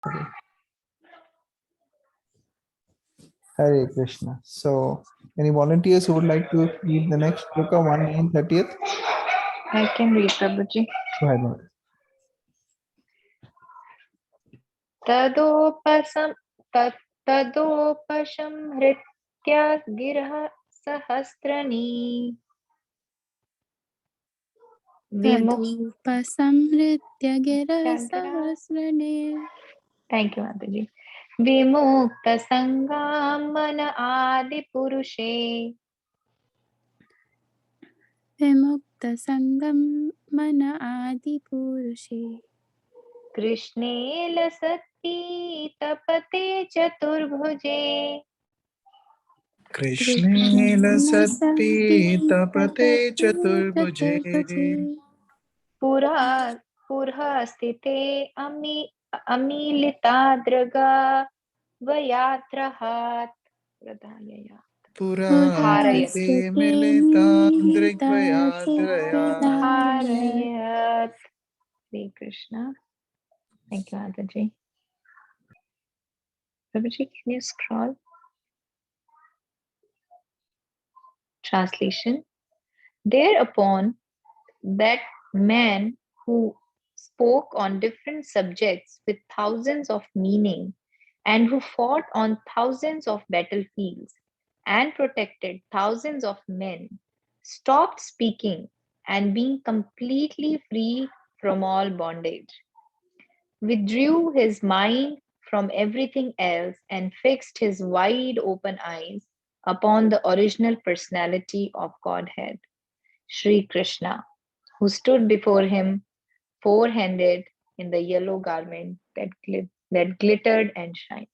Okay. Hare Krishna. So, any volunteers who would like to read the next shloka 130th? I can read, Prabhuji. Go ahead, Mother. तदोपसं तदोपसंहृत्य गिरः सहस्रणी तदुपसंहृत्य गिरः विमुक्तसंगा सहस्रने थैंक यू माताजी विमुक्तसंगामन आदिपुरुषे विमुक्तसङ्गं मन आदिपुरुषे कृष्णे लसति तपते चतुर्भुजे कृष्णे कृष्णे लसति लसत्पीतपते तपते चतुर्भुजे चतुर्भुजे पुरा पुरः स्थिते अमीलिताद्रगा वयात्रहात् प्रधायया पुरा धारयत् स्थिते पुरास्थिते मिलितान् मिलिता दृग्भयाद्रया सुखदायत् धारयत् Hare Krishna. Thank you, Mataji. Prabhuji, can you scroll? Translation. Thereupon, that man who spoke on different subjects with thousands of meaning and who fought on thousands of battlefields and protected thousands of men stopped speaking and being completely free from all bondage withdrew his mind from everything else and fixed his wide open eyes upon the original personality of Godhead, Sri Krishna, who stood before him four-handed in the yellow garment that glittered and shined.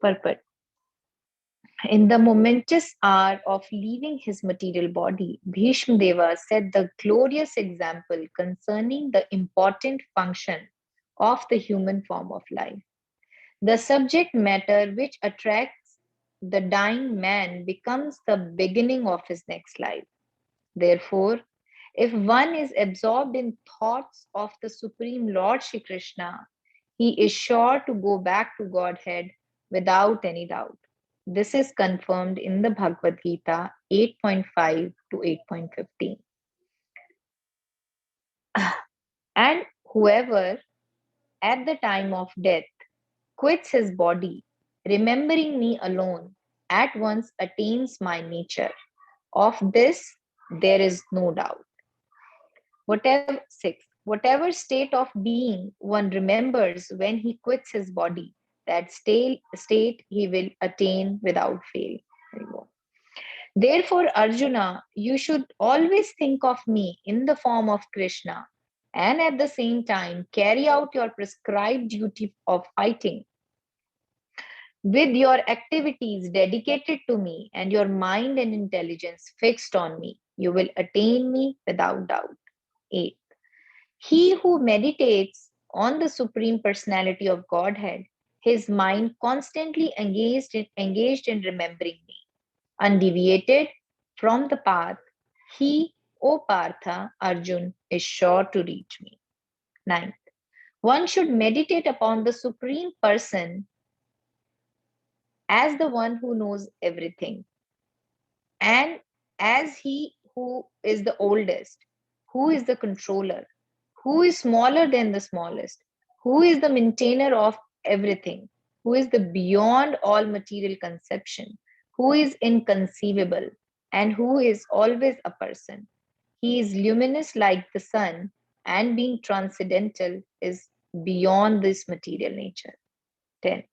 Purport. In the momentous hour of leaving his material body, Bhishma Deva set the glorious example concerning the important function of the human form of life. The subject matter which attracts the dying man becomes the beginning of his next life. Therefore, if one is absorbed in thoughts of the Supreme Lord Shri Krishna, he is sure to go back to Godhead without any doubt. This is confirmed in the Bhagavad Gita 8.5 to 8.15. And whoever at the time of death quits his body, remembering me alone, at once attains my nature. Of this there is no doubt. Whatever state of being one remembers when he quits his body, that state he will attain without fail. Therefore, Arjuna, you should always think of me in the form of Krishna and at the same time carry out your prescribed duty of fighting. With your activities dedicated to me and your mind and intelligence fixed on me, you will attain me without doubt. 8. He who meditates on the Supreme Personality of Godhead, his mind constantly engaged in remembering me, undeviated from the path, he, O Partha, Arjun, is sure to reach me. 9th, one should meditate upon the Supreme Person as the one who knows everything, and as he who is the oldest, who is the controller, who is smaller than the smallest, who is the maintainer of everything, who is the beyond all material conception, who is inconceivable, and who is always a person. He is luminous like the sun, and being transcendental is beyond this material nature. 10th,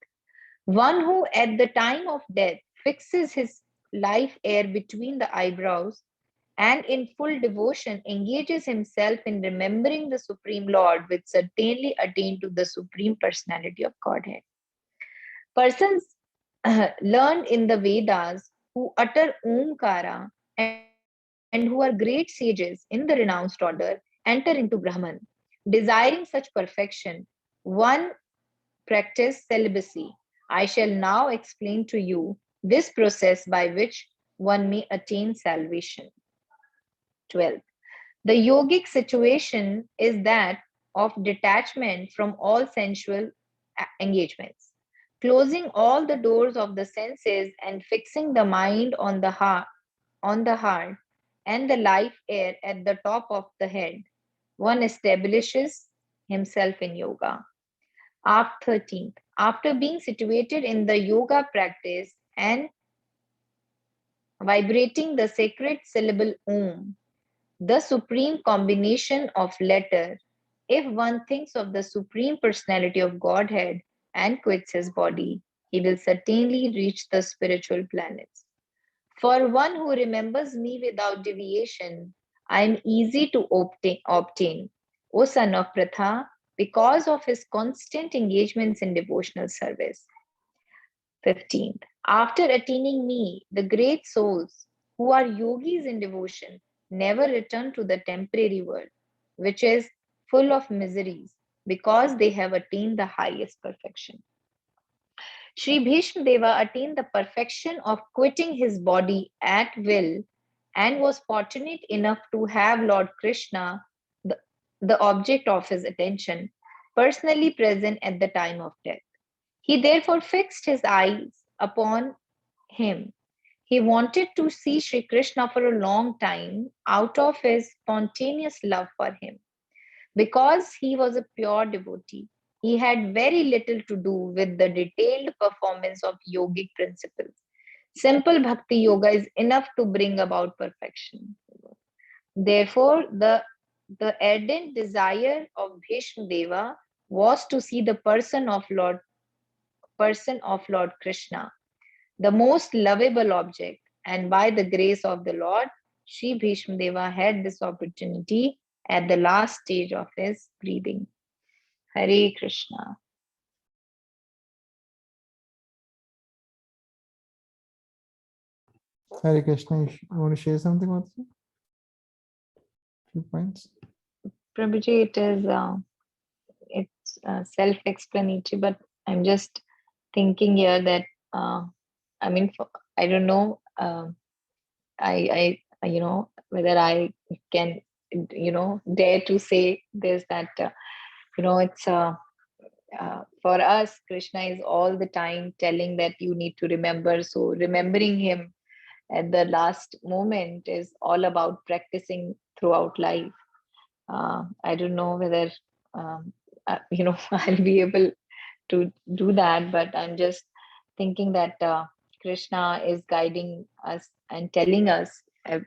one who at the time of death fixes his life air between the eyebrows and in full devotion engages himself in remembering the Supreme Lord will certainly attain to the Supreme Personality of Godhead. Persons learned in the Vedas who utter Omkara and who are great sages in the renounced order enter into Brahman. Desiring such perfection, one practice celibacy. I shall now explain to you this process by which one may attain salvation. 12. The yogic situation is that of detachment from all sensual engagements, closing all the doors of the senses and fixing the mind on the heart and the life air at the top of the head. One establishes himself in yoga. After 13th, after being situated in the yoga practice and vibrating the sacred syllable Om, the supreme combination of letter, if one thinks of the supreme personality of Godhead and quits his body, he will certainly reach the spiritual planets. For one who remembers me without deviation, I am easy to obtain, O son of Pratha, because of his constant engagements in devotional service. 15th. After attaining me, the great souls who are yogis in devotion never return to the temporary world, which is full of miseries, because they have attained the highest perfection. Sri Bhishma Deva attained the perfection of quitting his body at will and was fortunate enough to have Lord Krishna, the, the object of his attention, personally present at the time of death. He therefore fixed his eyes upon him. He wanted to see Sri Krishna for a long time out of his spontaneous love for him. Because he was a pure devotee, he had very little to do with the detailed performance of yogic principles. Simple bhakti yoga is enough to bring about perfection. Therefore, the ardent desire of Bhishma Deva was to see the person of Lord Krishna, the most lovable object. And by the grace of the Lord, Sri Bhishma Deva had this opportunity at the last stage of his breathing. Hare Krishna. Hare Krishna, you want to share something also? Few points. Prabhuji, it's self-explanatory, but I'm just thinking here that I mean, I don't know. Whether I can, dare to say this, that it's for us, Krishna is all the time telling that you need to remember. So remembering him at the last moment is all about practicing throughout life. I don't know whether I'll be able to do that, but I'm just thinking that Krishna is guiding us and telling us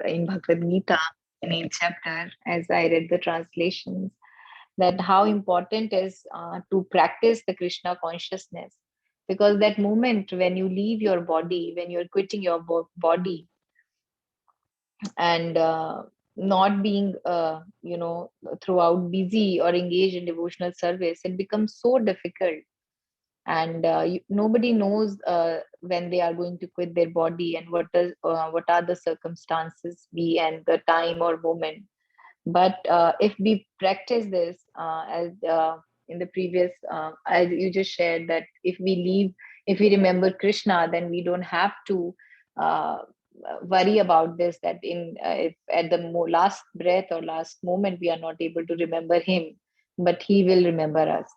in Bhagavad Gita in 8th chapter, as I read the translations, that how important is to practice the Krishna consciousness, because that moment when you leave your body, when you're quitting your body, and not being throughout busy or engaged in devotional service, it becomes so difficult. And nobody knows when they are going to quit their body, and what are the circumstances be and the time or moment. But if we practice this, as in the previous, as you just shared, that if we remember Krishna, then we don't have to uh, worry about this, that if at the last breath or last moment we are not able to remember him, but he will remember us.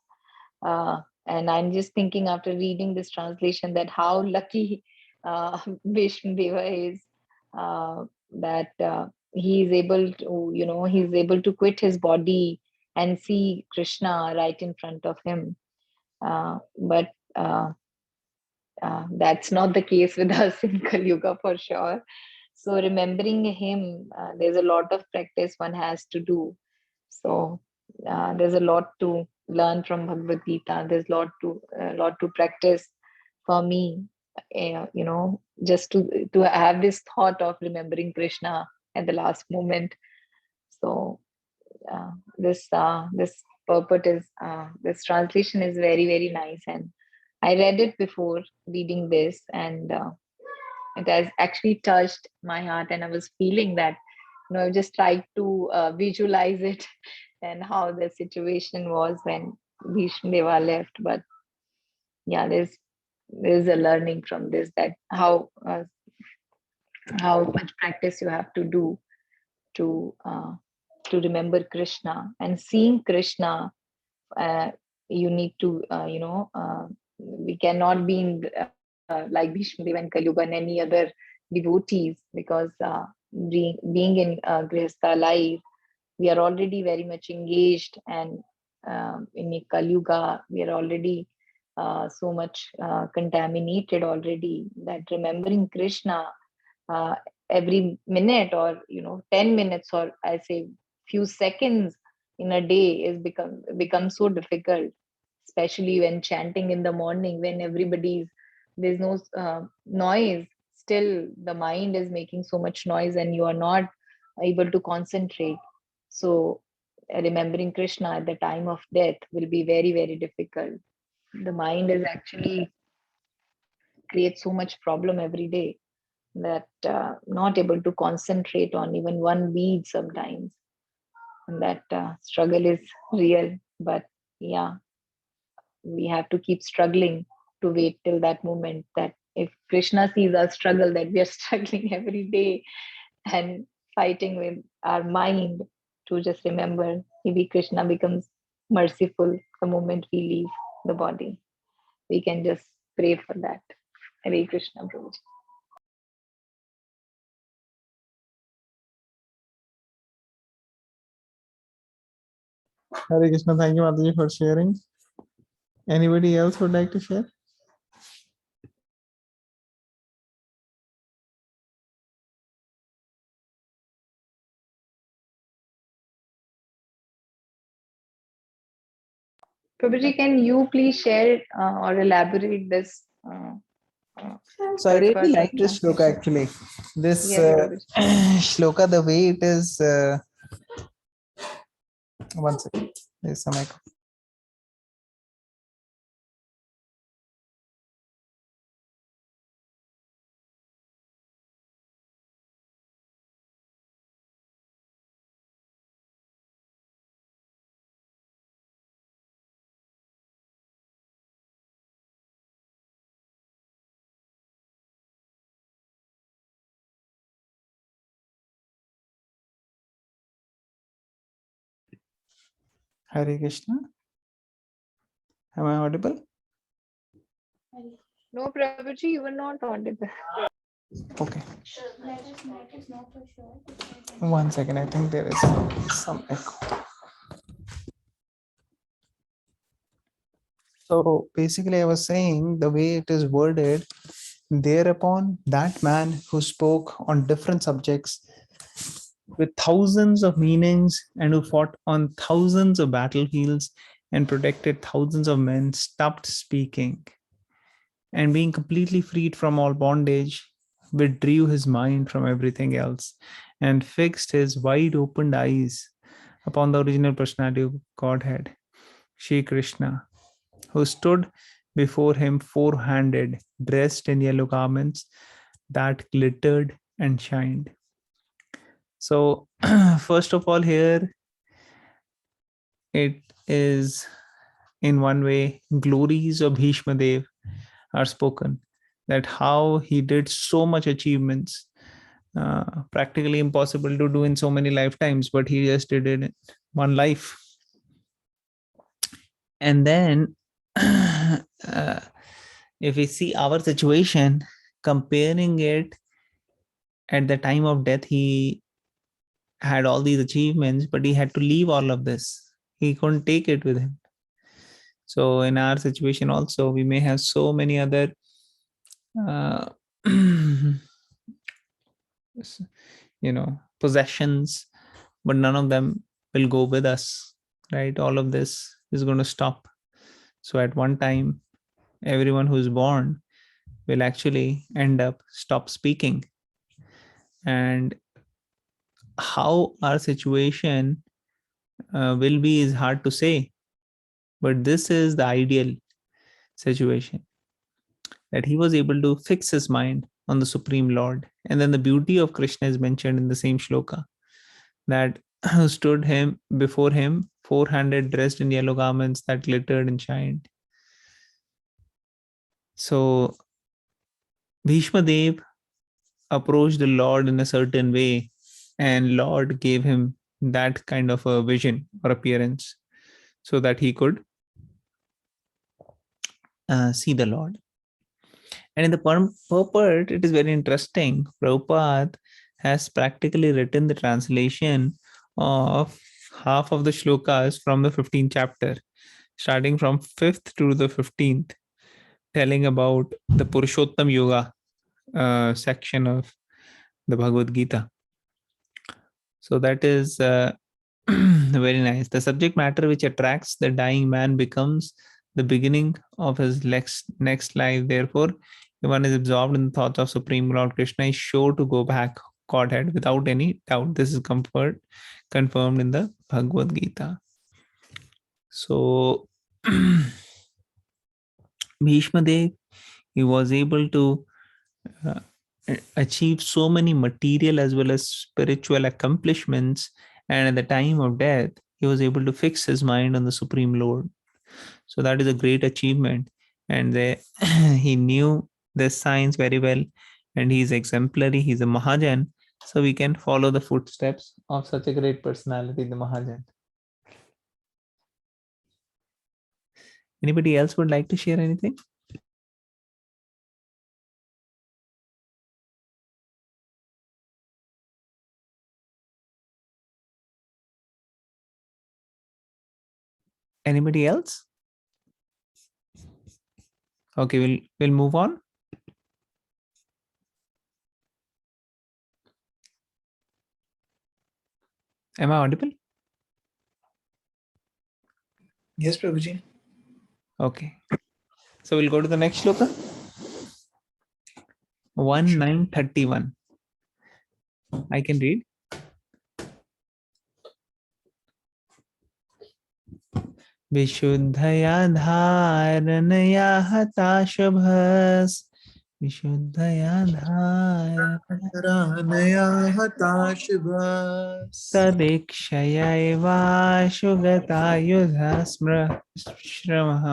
And I'm just thinking, after reading this translation, that how lucky Vishnu Deva is, that he is able to, he's able to quit his body and see Krishna right in front of him. But that's not the case with us in Kali Yuga, for sure. So remembering him, there's a lot of practice one has to do. So there's a lot to learn from Bhagavad Gita. There's a lot to practice for me. Just to have this thought of remembering Krishna at the last moment. So this purport is this translation is very, very nice, and I read it before reading this, and it has actually touched my heart, and I was feeling that, I just tried to visualize it and how the situation was when Bhishma Deva left. But yeah, there's a learning from this, that how much practice you have to do to remember Krishna, and seeing Krishna You need to, we cannot be in, like Bhishmadev and Kalyuga and any other devotees, because being in Grihastha life, we are already very much engaged, and in a Kali Yuga, we are already so much contaminated already, that remembering Krishna uh, every minute, or 10 minutes, or I say few seconds in a day, is become so difficult, especially when chanting in the morning, when there's no noise. Still the mind is making so much noise, and you are not able to concentrate. So remembering Krishna at the time of death will be very, very difficult. The mind is actually creates so much problem every day, that not able to concentrate on even one bead sometimes, and that struggle is real. But yeah, we have to keep struggling to wait till that moment, that if Krishna sees us struggle, that we are struggling every day and fighting with our mind to just remember, maybe Krishna becomes merciful the moment we leave the body. We can just pray for that. Hare Krishna, Prabhuji. Hare Krishna. Thank you, Mataji, for sharing. Anybody else would like to share? Prabhuji, can you please share or elaborate this? So I really like Paramatma? this shloka actually. This Yes, Prabhuji. shloka, the way it is. One second. There's some echo. Hare Krishna. Am I audible? No, Prabhuji, you were not audible. Okay. One second. I think there is some echo. So basically, I was saying the way it is worded, thereupon that man who spoke on different subjects with thousands of meanings and who fought on thousands of battlefields and protected thousands of men stopped speaking, and being completely freed from all bondage, withdrew his mind from everything else and fixed his wide opened eyes upon the original personality of Godhead, Shri Krishna, who stood before him four-handed, dressed in yellow garments that glittered and shined. So, first of all, here it is in one way glories of Bhishma Dev are spoken, that how he did so much achievements, practically impossible to do in so many lifetimes, but he just did it in one life. And then if we see our situation, comparing it at the time of death, he had all these achievements, but he had to leave all of this. He couldn't take it with him. So in our situation also, we may have so many other uh, possessions, but none of them will go with us, right? All of this is going to stop. So at one time, everyone who's born will actually end up stop speaking. And how our situation will be is hard to say, but this is the ideal situation, that he was able to fix his mind on the Supreme Lord. And then the beauty of Krishna is mentioned in the same shloka, that stood him before him, four-handed, dressed in yellow garments that glittered and shined. So Bhishma Dev approached the Lord in a certain way, and Lord gave him that kind of a vision or appearance. so that he could see the Lord. And in the purport, it is very interesting. Prabhupada has practically written the translation of half of the shlokas from the 15th chapter, starting from 5th to the 15th, telling about the Purushottam Yoga section of the Bhagavad Gita. So that is very nice. The subject matter which attracts the dying man becomes the beginning of his next life. Therefore, if one is absorbed in the thoughts of Supreme Lord Krishna, is sure to go back Godhead without any doubt. This is confirmed in the Bhagavad Gita. So Bhishma Dev, he was able to uh, achieve so many material as well as spiritual accomplishments, and at the time of death he was able to fix his mind on the Supreme Lord. So that is a great achievement, and he knew the science very well, and he's exemplary, he's a Mahajan. So we can follow the footsteps of such a great personality, the Mahajan. Anybody else would like to share anything? Anybody else? Okay, we'll move on. Am I audible? Yes, Prabhuji. Okay. So we'll go to the next shloka. 1931. I can read. विशुद्धया धारणया हताशभस् विशुद्धया Ranaya Hatashivas. तदेक्षयैवाशु गतायुधा श्रमः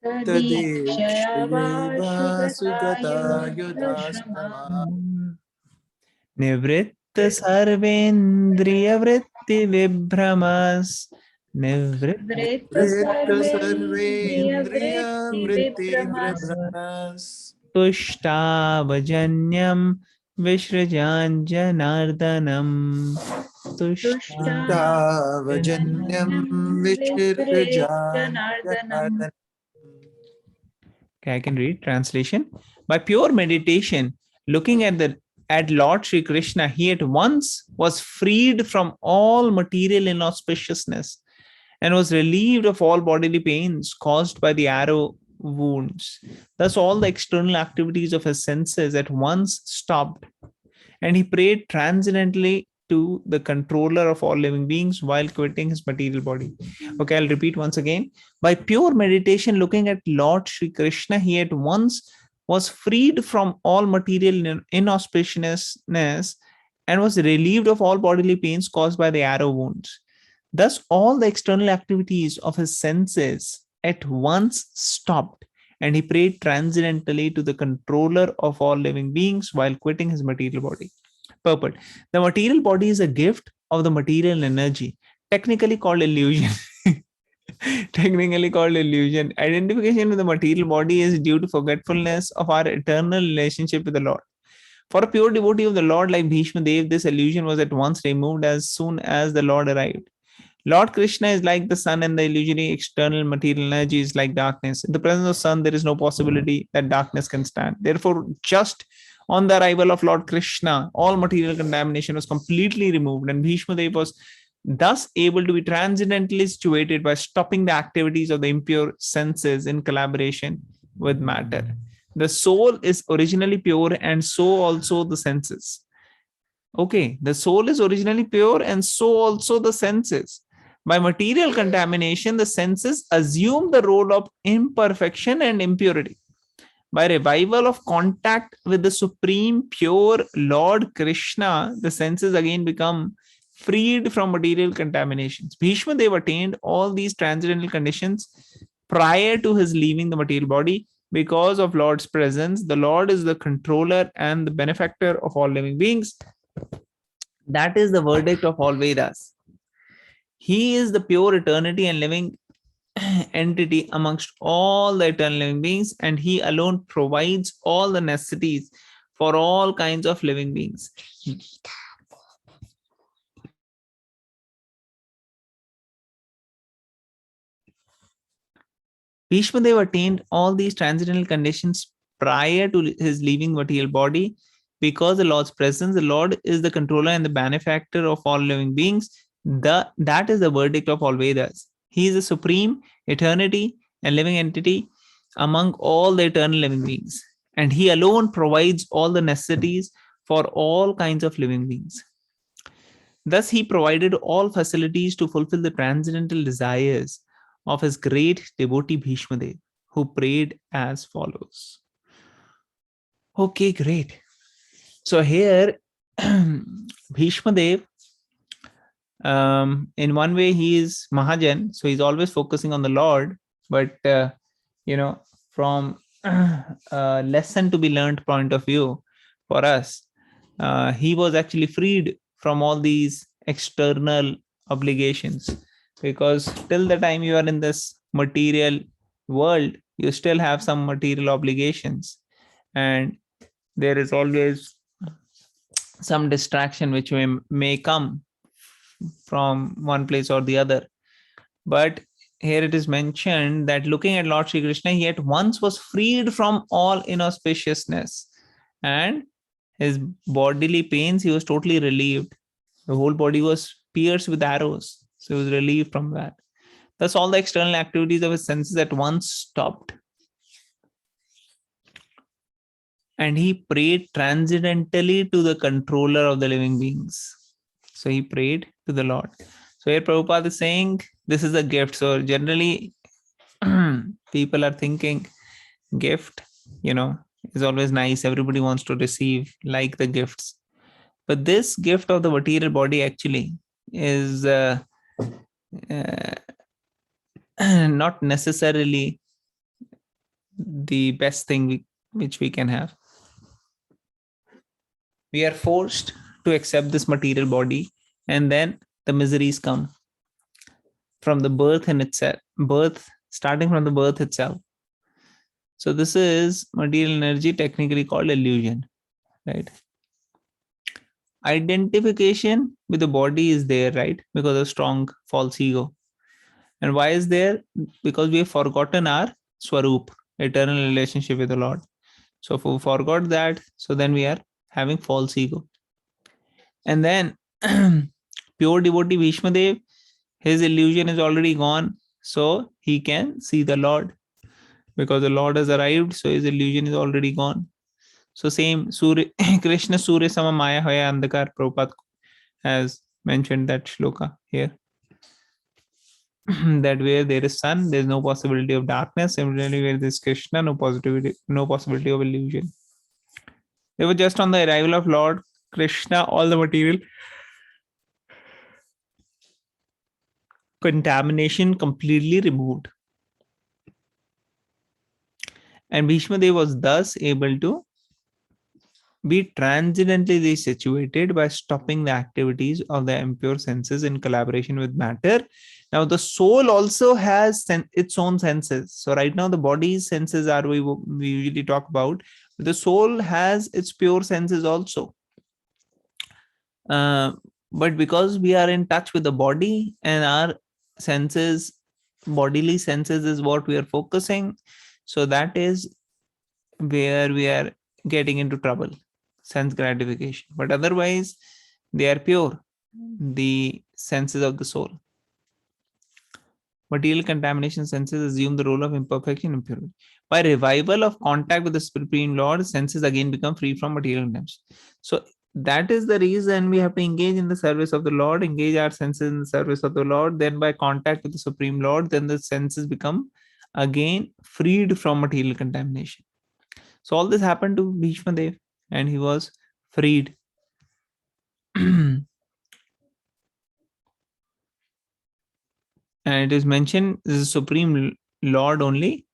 Tadekshayeva Sugata Yudhasrama. निवृत्त सर्वेन्द्रियवृत्ति विभ्रमस् निवृत्त Vritta Sarvendriya Vritti Vibhamas. तुष्टावजन्यं विसृजाञ्जनार्दनम् Tavajanyam Vishirjan Janardan. Okay, I can read translation. By pure meditation, looking at Lord Sri Krishna, he at once was freed from all material inauspiciousness and was relieved of all bodily pains caused by the arrow wounds. Thus, all the external activities of his senses at once stopped, and he prayed transcendently to the controller of all living beings while quitting his material body. Okay, I'll repeat once again. By pure meditation, looking at Lord Sri Krishna, he at once was freed from all material inauspiciousness and was relieved of all bodily pains caused by the arrow wounds. Thus, all the external activities of his senses at once stopped, and he prayed transcendently to the controller of all living beings while quitting his material body. Purport: the material body is a gift of the material energy, technically called illusion. Technically called illusion. Identification with the material body is due to forgetfulness of our eternal relationship with the Lord. For a pure devotee of the Lord like Bhishma Dev, this illusion was at once removed as soon as the Lord arrived. Lord Krishna is like the sun, and the illusory external material energy is like darkness. In the presence of sun, there is no possibility that darkness can stand. Therefore, just on the arrival of Lord Krishna, all material contamination was completely removed, and Bhishma Dev was thus able to be transcendently situated by stopping the activities of the impure senses in collaboration with matter. The soul is originally pure, and so also the senses. Okay, the soul is originally pure, and so also the senses. By material contamination, the senses assume the role of imperfection and impurity. By revival of contact with the supreme pure Lord Krishna, the senses again become freed from material contaminations. Bhishma Dev attained all these transcendental conditions prior to his leaving the material body because of Lord's presence. The Lord is the controller and the benefactor of all living beings. That is the verdict of all Vedas. He is the pure eternity and living entity amongst all the eternal living beings, and he alone provides all the necessities for all kinds of living beings. Bhishmadev attained all these transcendental conditions prior to his leaving material body because the Lord's presence, the Lord is the controller and the benefactor of all living beings. That is the verdict of all Vedas. He is the supreme eternity and living entity among all the eternal living beings. And he alone provides all the necessities for all kinds of living beings. Thus, he provided all facilities to fulfill the transcendental desires of his great devotee Bhishmadev, who prayed as follows. Okay, great. So here, Bhishmadev, in one way, he is Mahajan, so he's always focusing on the Lord, but from a lesson to be learned point of view for us, he was actually freed from all these external obligations, because till the time you are in this material world, you still have some material obligations, and there is always some distraction which may come from one place or the other. But here it is mentioned that looking at Lord Sri Krishna, he at once was freed from all inauspiciousness, and his bodily pains, he was totally relieved. The whole body was pierced with arrows, so he was relieved from that. Thus, all the external activities of his senses at once stopped, and he prayed transcendentally to the controller of the living beings. So he prayed to the Lord. So here Prabhupada is saying this is a gift. So generally, people are thinking gift, is always nice. Everybody wants to receive like the gifts. But this gift of the material body actually is not necessarily the best thing which we can have. We are forced to accept this material body, and then the miseries come from the starting from the birth itself. So this is material energy, technically called illusion, right? Identification with the body is there, right? Because of strong false ego. And why is there? Because we have forgotten our swarup, eternal relationship with the Lord. So if we forgot that, so then we are having false ego. And then pure devotee Bhishmadev, his illusion is already gone, so he can see the Lord. Because the Lord has arrived, so his illusion is already gone. So same Surya, Krishna Surya Sama Maya Hoya Andhakar, Prabhupada has mentioned that shloka here. That where there is sun, there is no possibility of darkness. Similarly, where there is Krishna, no possibility of illusion. They were just on the arrival of Lord Krishna, all the material contamination completely removed. And Bhishmadev was thus able to be transcendently situated by stopping the activities of the impure senses in collaboration with matter. Now, the soul also has its own senses. So, right now, the body's senses are we usually talk about. The soul has its pure senses also. But because we are in touch with the body and our senses, bodily senses is what we are focusing, so that is where we are getting into trouble, sense gratification. But otherwise, they are pure, the senses of the soul. Material contamination senses assume the role of imperfection and impurity. By revival of contact with the Supreme Lord, senses again become free from material contamination. So that is the reason we have to engage in the service of the Lord, engage our senses in the service of the Lord. Then by contact with the Supreme Lord, then the senses become again freed from material contamination. So all this happened to Bhishmadev, and he was freed. And it is mentioned this is Supreme Lord only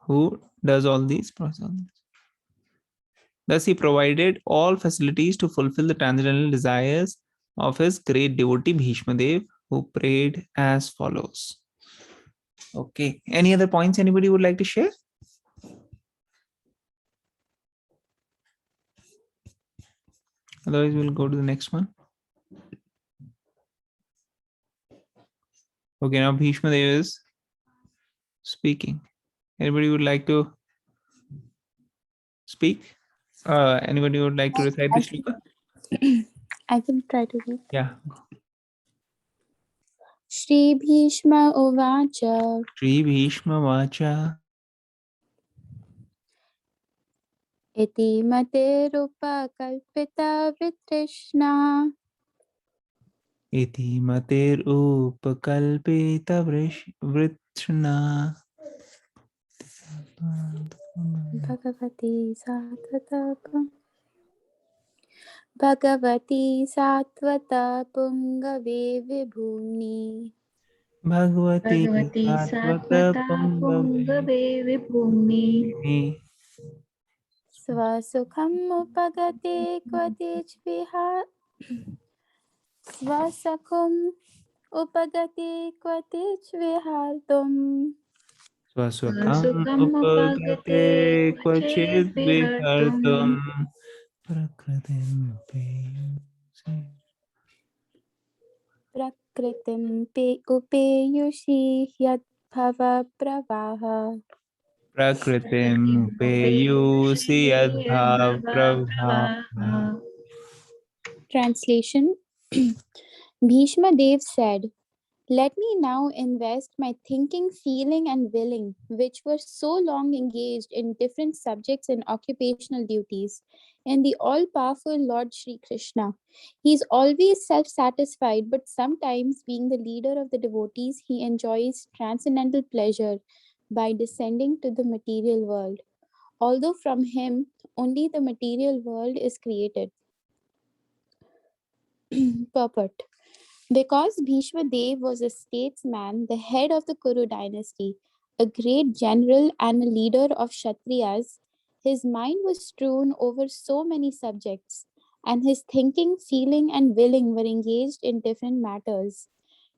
who does all these processes. Thus, he provided all facilities to fulfill the transcendental desires of his great devotee Bhishmadev, who prayed as follows. Okay. Any other points anybody would like to share? Otherwise, we'll go to the next one. Okay, now Bhishma Dev is speaking. Anybody would like to speak? Anybody would like to recite the shloka? I can try to read. Yeah. Shri Bhishma Uvacha Shri Bhishma Vacha Iti Mate Rupa Kalpita Vitrishna Iti Mater Upakalpita Vrishna Bhagavati Sattvatapa Bhagavati Sattvata Pungave Vibhumni Bhagavati Bhagavati Satvata Satvata Pungave Pungave Vibhumi Swasukham Upagate Kvatich Vihar Swasakham Upagate Kvatich Vihartum Swaswakam Sukam Upagate Upagate Kvachit Kvachit Vihartam Vihartum Prakratim Peyusi Prakritim Pe Upeyushi Yad Bhava Pravaha. Prakritim Pratim Peyusi Peyushi Adbhav Yadbhava Prabha. Pravaha. Translation Bhishma Dev said, "Let me now invest my thinking, feeling, and willing, which were so long engaged in different subjects and occupational duties, in the all powerful Lord Sri Krishna. He is always self satisfied, but sometimes, being the leader of the devotees, he enjoys transcendental pleasure by descending to the material world. Although from him only the material world is created." Purport. Because Bhishma Dev was a statesman, the head of the Kuru dynasty, a great general and a leader of Kshatriyas, his mind was strewn over so many subjects, and his thinking, feeling, and willing were engaged in different matters.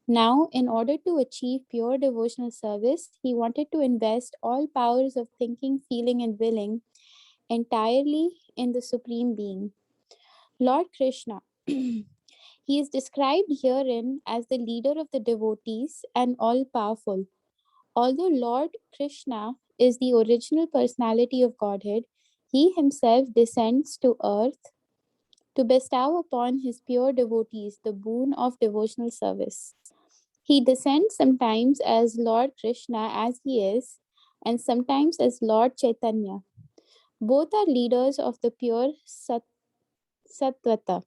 Now, in order to achieve pure devotional service, he wanted to invest all powers of thinking, feeling, and willing entirely in the Supreme Being, Lord Krishna. He is described herein as the leader of the devotees and all powerful. Although Lord Krishna is the original personality of Godhead, he himself descends to earth to bestow upon his pure devotees the boon of devotional service. He descends sometimes as Lord Krishna as he is, and sometimes as Lord Chaitanya. Both are leaders of the pure Sattvata.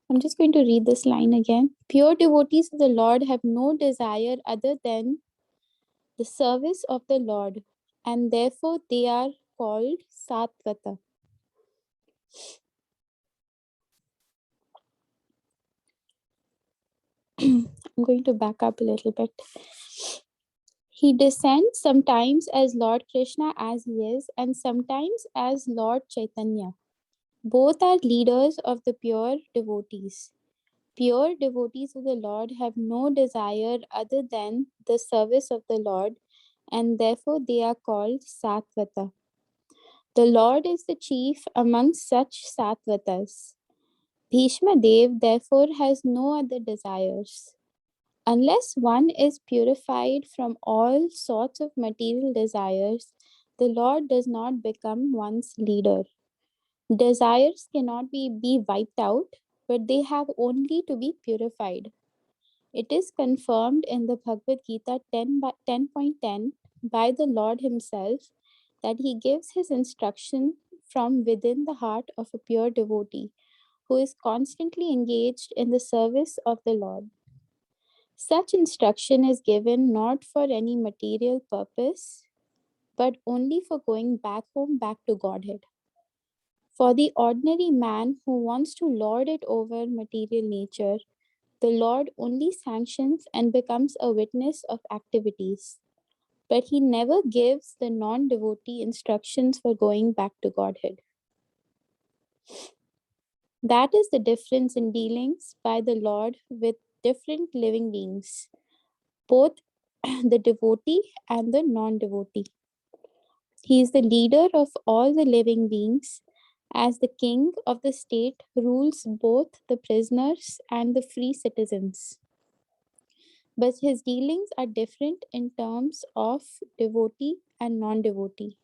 I'm just going to read this line again. Pure devotees of the Lord have no desire other than the service of the Lord, and therefore they are called Sattvata. I'm going to back up a little bit. He descends sometimes as Lord Krishna as he is, and sometimes as Lord Chaitanya. Both are leaders of the pure devotees. Pure devotees of the Lord have no desire other than the service of the Lord, and therefore they are called Sattvata. The Lord is the chief among such Sattvatas. Bhishma Dev therefore has no other desires. Unless one is purified from all sorts of material desires, the Lord does not become one's leader. Desires cannot be wiped out, but they have only to be purified. It is confirmed in the Bhagavad Gita 10.10 by the Lord Himself that He gives His instruction from within the heart of a pure devotee who is constantly engaged in the service of the Lord. Such instruction is given not for any material purpose, but only for going back home, back to Godhead. For the ordinary man who wants to lord it over material nature, the Lord only sanctions and becomes a witness of activities, but He never gives the non devotee instructions for going back to Godhead. That is the difference in dealings by the Lord with different living beings, both the devotee and the non devotee. He is the leader of all the living beings, as the king of the state rules both the prisoners and the free citizens. But his dealings are different in terms of devotee and non devotee.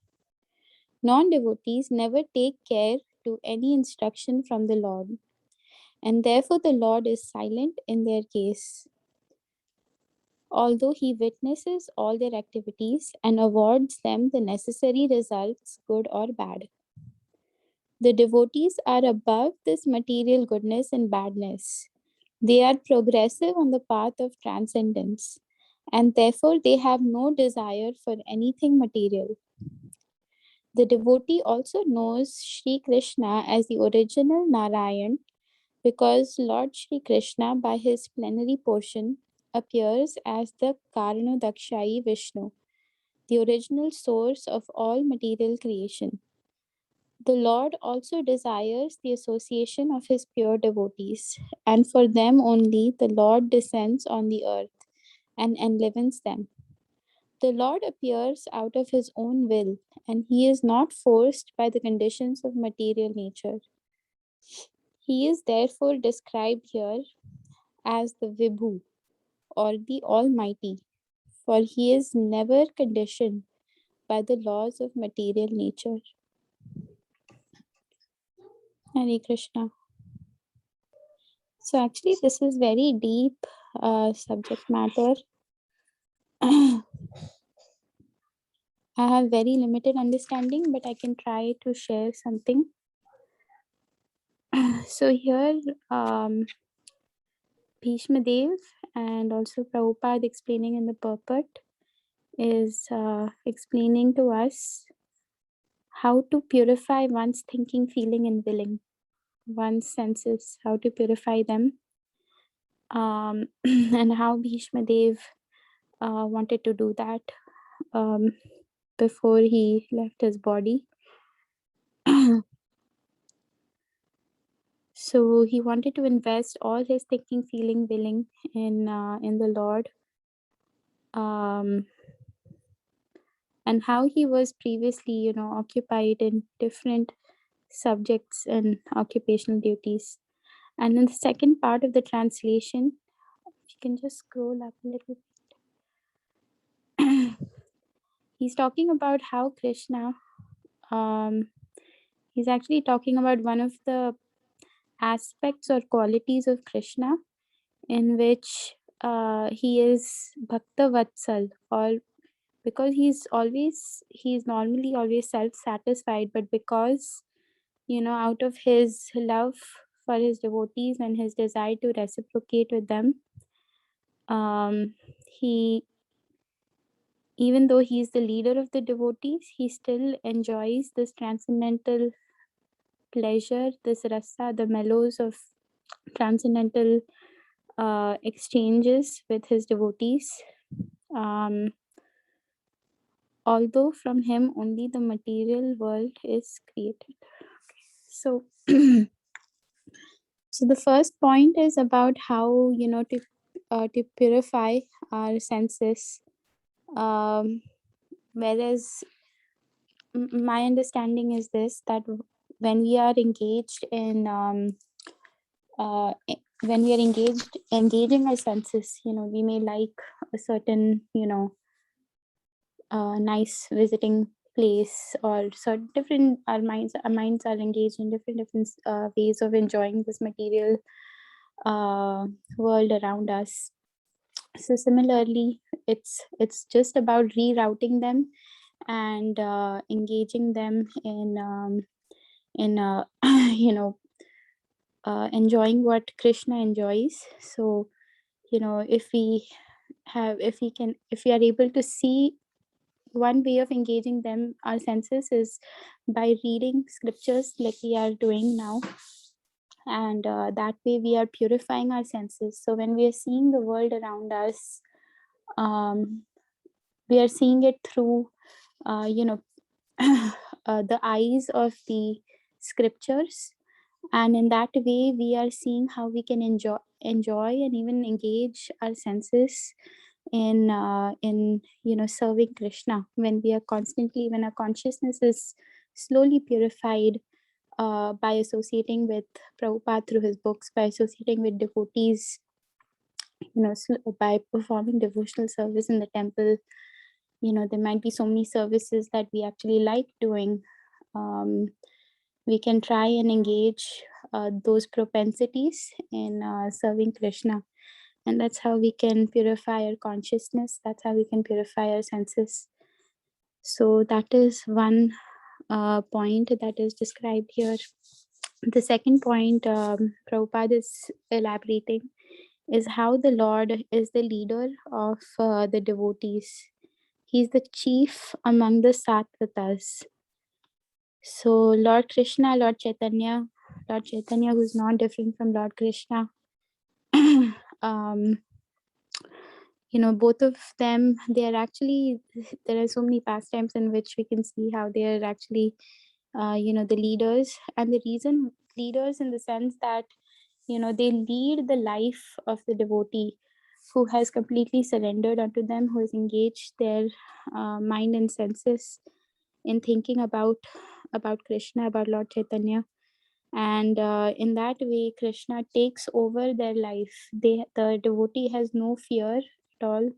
Non devotees never take care to any instruction from the Lord, and therefore the Lord is silent in their case, although he witnesses all their activities and awards them the necessary results, good or bad. The devotees are above this material goodness and badness. They are progressive on the path of transcendence, and therefore they have no desire for anything material. The devotee also knows Sri Krishna as the original Narayan, because Lord Sri Krishna, by his plenary portion, appears as the Karanodakshai Vishnu, the original source of all material creation. The Lord also desires the association of his pure devotees, and for them only the Lord descends on the earth and enlivens them. The Lord appears out of his own will, and he is not forced by the conditions of material nature. He is therefore described here as the Vibhu, or the Almighty, for he is never conditioned by the laws of material nature. Hare Krishna. So actually this is very deep subject matter. I have very limited understanding, but I can try to share something. So here Bhishma Dev and also Prabhupada explaining in the purport is explaining to us how to purify one's thinking, feeling and willing, one's senses, how to purify them, and how Bhishma Dev wanted to do that before he left his body. So he wanted to invest all his thinking, feeling, willing in the Lord, and how he was previously, occupied in different subjects and occupational duties. And in the second part of the translation, you can just scroll up a little bit. He's talking about how Krishna, he's actually talking about one of the aspects or qualities of Krishna in which he is Bhakta Vatsal, or because he's normally always self-satisfied, but because out of his love for his devotees and his desire to reciprocate with them, he, even though he's the leader of the devotees, he still enjoys this transcendental pleasure, this rasa, the mellows of transcendental exchanges with his devotees. Although from him only the material world is created. So, so the first point is about how to purify our senses. Whereas my understanding is this, that when we are engaged in when we are engaging our senses, we may like a certain nice visiting place, or certain different, our minds are engaged in different ways of enjoying this material world around us. So similarly, it's just about rerouting them and engaging them in enjoying what Krishna enjoys. So if we are able to see, one way of engaging them, our senses, is by reading scriptures like we are doing now, and that way we are purifying our senses. So when we are seeing the world around us, we are seeing it through the eyes of the scriptures, And in that way, we are seeing how we can enjoy and even engage our senses in serving Krishna, when we are constantly, when our consciousness is slowly purified by associating with Prabhupada through his books, by associating with devotees, by performing devotional service in the temple. There might be so many services that we actually like doing. We can try and engage those propensities in serving Krishna. And that's how we can purify our consciousness. That's how we can purify our senses. So that is one point that is described here. The second point Prabhupada is elaborating is how the Lord is the leader of the devotees. He's the chief among the Sattvatas. So Lord Krishna, Lord Chaitanya, who's not different from Lord Krishna, both of them, they are actually, there are so many pastimes in which we can see how they are actually, the leaders. And the reason leaders in the sense that, they lead the life of the devotee who has completely surrendered unto them, who has engaged their mind and senses in thinking about Krishna, about Lord Chaitanya. And in that way, Krishna takes over their life. The devotee has no fear at all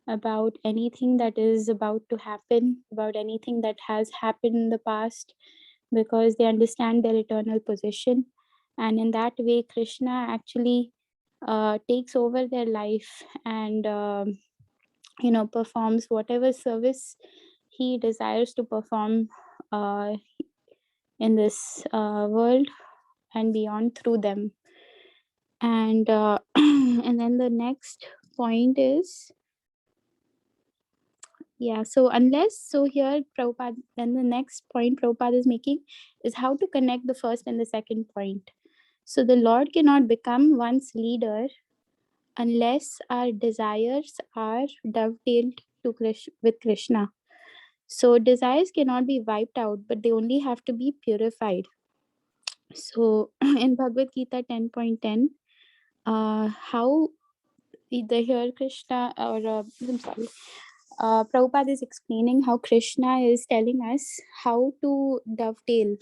about anything that is about to happen, about anything that has happened in the past, because they understand their eternal position. And in that way, Krishna actually takes over their life and performs whatever service he desires to perform in this world and beyond through them. And and then the next point is, so here Prabhupada, then the next point Prabhupada is making is how to connect the first and the second point. So the Lord cannot become one's leader unless our desires are dovetailed with Krishna. So desires cannot be wiped out, but they only have to be purified. So in Bhagavad Gita 10.10, how either here Krishna or I'm sorry, Prabhupada is explaining how Krishna is telling us how to dovetail.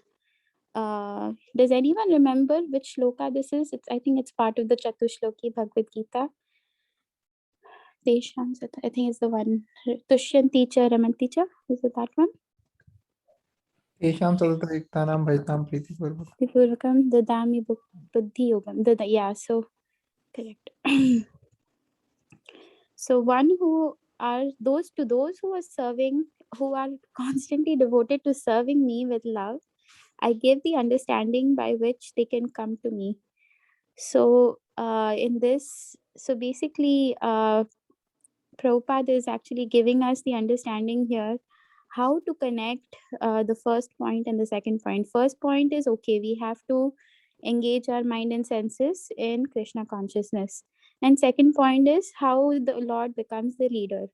Does anyone remember which shloka this is? I think it's part of the Chatushloki Bhagavad Gita. I think it's the one. Tushyanti cha Ramanti cha. Is it that one? Tesham sadataiktanam bhajtam pritipurvakam. Purvakam dadami buddhi yogam. Yeah, so correct. So one who are those who are serving, who are constantly devoted to serving me with love, I give the understanding by which they can come to me. So so basically, Prabhupada is actually giving us the understanding here how to connect the first point and the second point. First point is, okay, we have to engage our mind and senses in Krishna consciousness. And second point is how the Lord becomes the leader.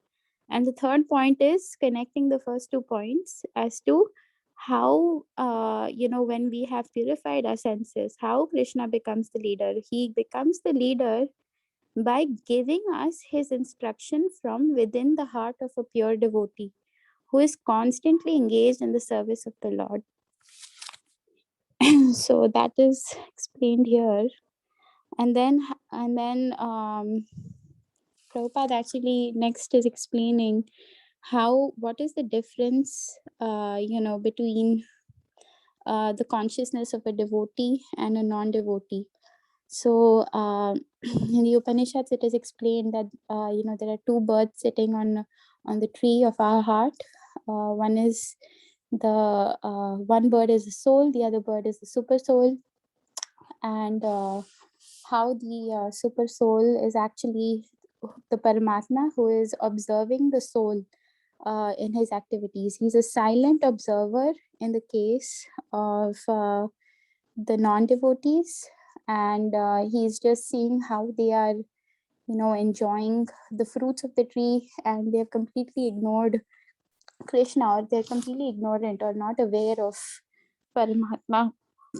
And the third point is connecting the first 2 points as to how, when we have purified our senses, how Krishna becomes the leader. He becomes the leader by giving us his instruction from within the heart of a pure devotee who is constantly engaged in the service of the Lord. So that is explained here. And then Prabhupada actually next is explaining what is the difference between the consciousness of a devotee and a non-devotee. So in the Upanishads it is explained that there are 2 birds sitting on the tree of our heart. One is the one bird is the soul, the other bird is the super soul. And how the super soul is actually the Paramatma who is observing the soul in his activities. He's a silent observer in the case of the non-devotees, and he's just seeing how they are enjoying the fruits of the tree, and they've completely ignored Krishna, or they're completely ignorant or not aware of Paramatma.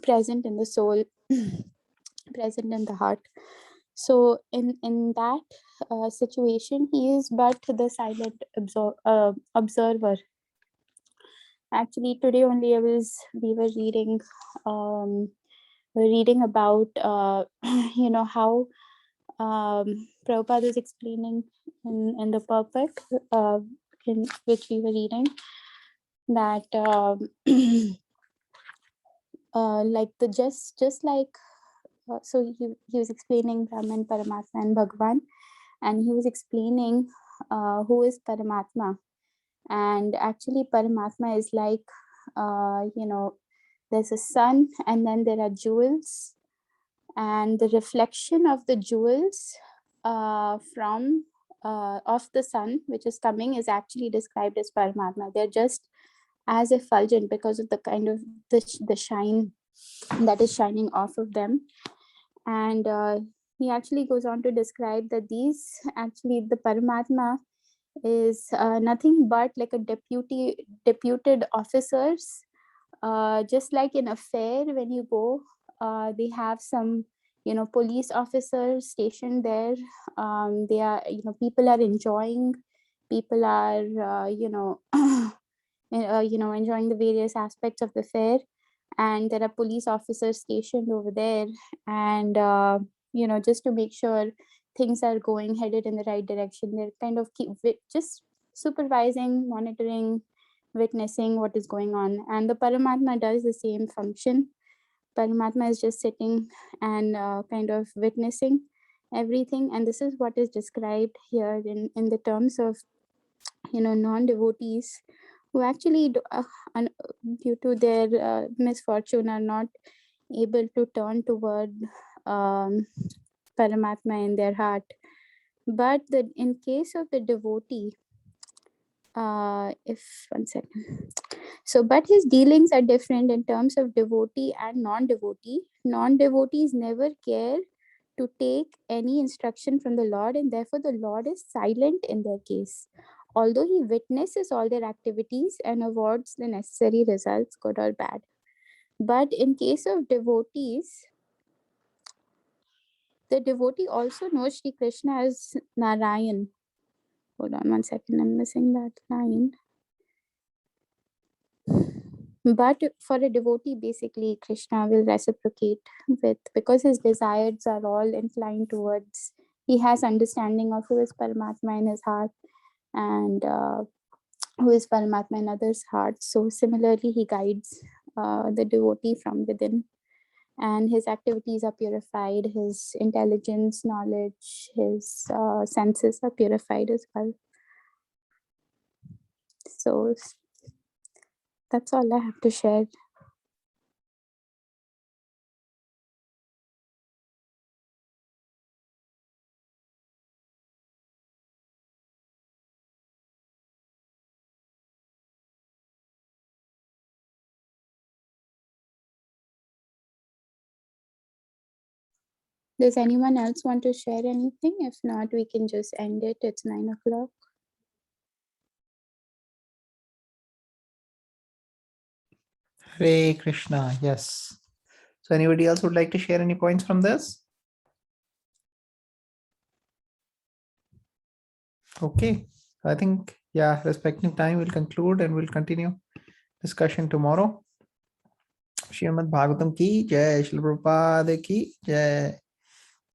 present in the soul, present in the heart. So in that situation, he is but the silent observer. Actually, today only we were reading about how Prabhupada is explaining in the purport in which we were reading that like the just like so he was explaining Brahman, Paramatma, and Bhagwan, and he was explaining who is Paramatma. And actually, Paramatma is like there's a sun, and then there are jewels, and the reflection of the jewels from of the sun which is coming is actually described as Paramatma. They're just as effulgent because of the kind of the shine that is shining off of them. And he actually goes on to describe that these actually the Paramatma is nothing but like a deputed officers, just like in a fair when you go, they have some police officers stationed there. They are people are enjoying, people are enjoying the various aspects of the fair, and there are police officers stationed over there, and just to make sure things are going headed in the right direction. They're kind of just supervising, monitoring, witnessing what is going on. And the Paramatma does the same function. Paramatma is just sitting and kind of witnessing everything. And this is what is described here in the terms of non-devotees who actually due to their misfortune are not able to turn toward Paramatma in their heart. But in case of the devotee, if one second. So, but his dealings are different in terms of devotee and non-devotee. Non-devotees never care to take any instruction from the Lord, and therefore the Lord is silent in their case. Although he witnesses all their activities and awards the necessary results, good or bad. But in case of devotees, the devotee also knows Shri Krishna as Narayan. Hold on one second, I'm missing that line. But for a devotee, basically, Krishna will reciprocate with, because his desires are all inclined towards, he has understanding of who is Paramatma in his heart and who is Paramatma in others' hearts. So similarly, he guides the devotee from within, and his activities are purified, his intelligence, knowledge, his senses are purified as well. So that's all I have to share. Does anyone else want to share anything? If not, we can just end it. It's 9 o'clock. Hare Krishna. Yes. So anybody else would like to share any points from this? Okay. I think, yeah, respecting time, we'll conclude and we'll continue discussion tomorrow. Srimad Bhagavatam ki jai, Srila Prabhupada ki jai.